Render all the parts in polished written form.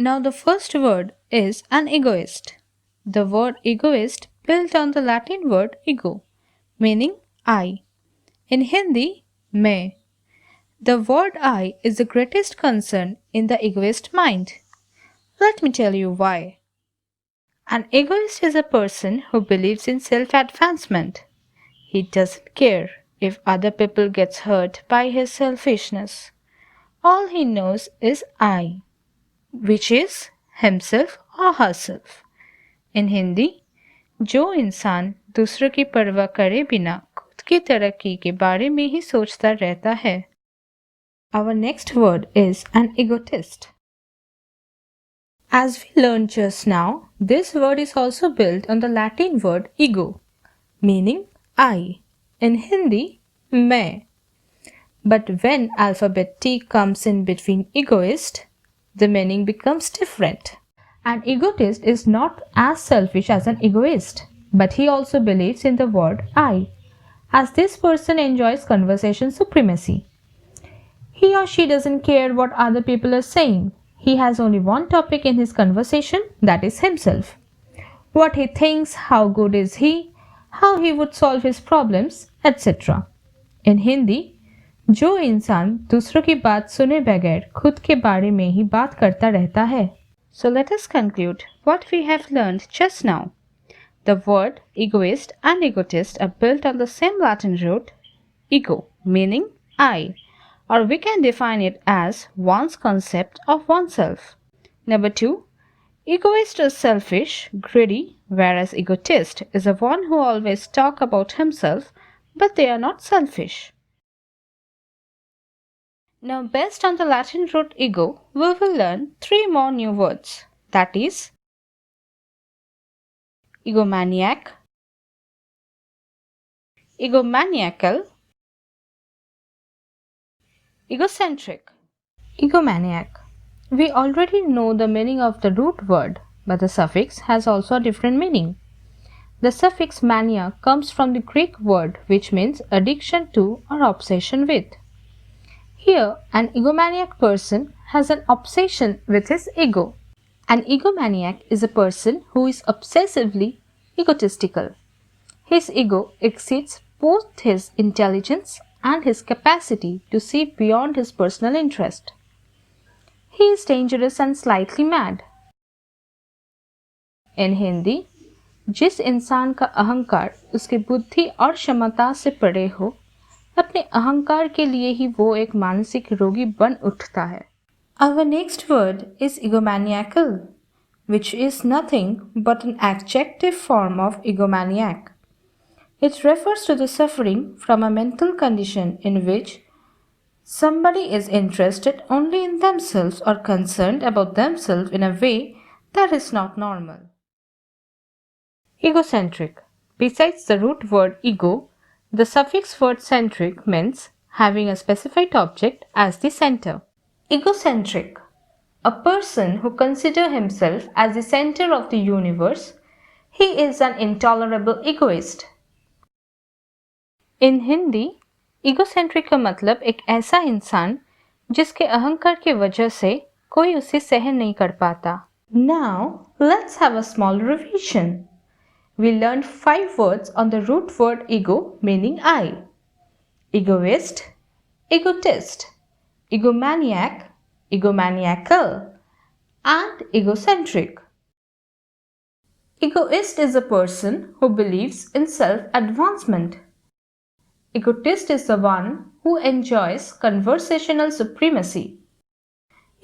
Now, the first word is an egoist. The word egoist built on the Latin word ego, meaning I. In Hindi, मैं. The word I is the greatest concern in the egoist mind. Let me tell you why. An egoist is a person who believes in self-advancement. He doesn't care if other people gets hurt by his selfishness. All he knows is I, which is himself or herself. In Hindi, जो इंसान दूसरों की परवाह करे बिना खुद की तरक्की के बारे में ही सोचता रहता है. Our next word is an egotist. As we learned just now, this word is also built on the Latin word ego, meaning I. In Hindi, मैं. But when alphabet T comes in between egoist, the meaning becomes different. An egotist is not as selfish as an egoist, but he also believes in the word I, as this person enjoys conversation supremacy. He or she doesn't care what other people are saying. He has only one topic in his conversation, that is himself. What he thinks, how good is he, how he would solve his problems, etc. In Hindi, जो इंसान दूसरों की बात सुने बगैर खुद के बारे में ही बात करता रहता है. So let us conclude what we have learned just now. The word egoist and egotist are built on the same Latin root, ego, meaning I, or we can define it as one's concept of oneself. Number 2. Egoist is selfish, greedy, whereas egotist is the one who always talk about himself, but they are not selfish. Now, based on the Latin root ego, we will learn 3 more new words. That is, egomaniac, egomaniacal, egocentric. Egomaniac. We already know the meaning of the root word, but the suffix has also a different meaning. The suffix mania comes from the Greek word which means addiction to or obsession with. Here, an egomaniac person has an obsession with his ego. An egomaniac is a person who is obsessively egotistical. His ego exceeds both his intelligence and his capacity to see beyond his personal interest. He is dangerous and slightly mad. In Hindi, जिस इंसान का अहंकार उसकी बुद्धि और क्षमता से परे हो, अपने अहंकार के लिए ही वो एक मानसिक रोगी बन उठता है. Our next word is egomaniacal, which is nothing but an adjective form of egomaniac. It refers to the suffering from a mental condition in which somebody is interested only in themselves or concerned about themselves in a way that is not normal. Egocentric. Besides the root word ego, the suffix word centric means having a specified object as the center. Egocentric. A person who considers himself as the center of the universe. He is an intolerable egoist. In Hindi, egocentric का मतलब एक ऐसा इंसान जिसके अहंकार की वजह से कोई उसे सहन नहीं कर पाता. Now, let's have a small revision. We learned 5 words on the root word ego meaning I. Egoist, egotist, egomaniac, egomaniacal, and egocentric. Egoist is a person who believes in self-advancement. Egotist is the one who enjoys conversational supremacy.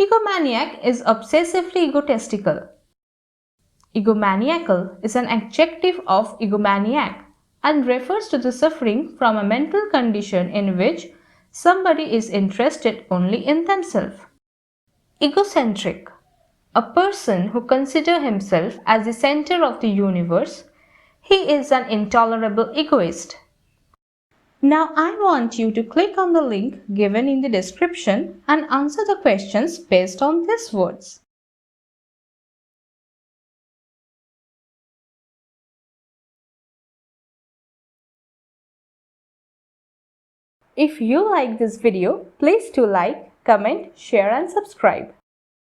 Egomaniac is obsessively egotistical. Egomaniacal is an adjective of egomaniac and refers to the suffering from a mental condition in which somebody is interested only in themselves. Egocentric. A person who considers himself as the center of the universe. He is an intolerable egoist. Now I want you to click on the link given in the description and answer the questions based on these words. If you like this video, please do like, comment, share and subscribe.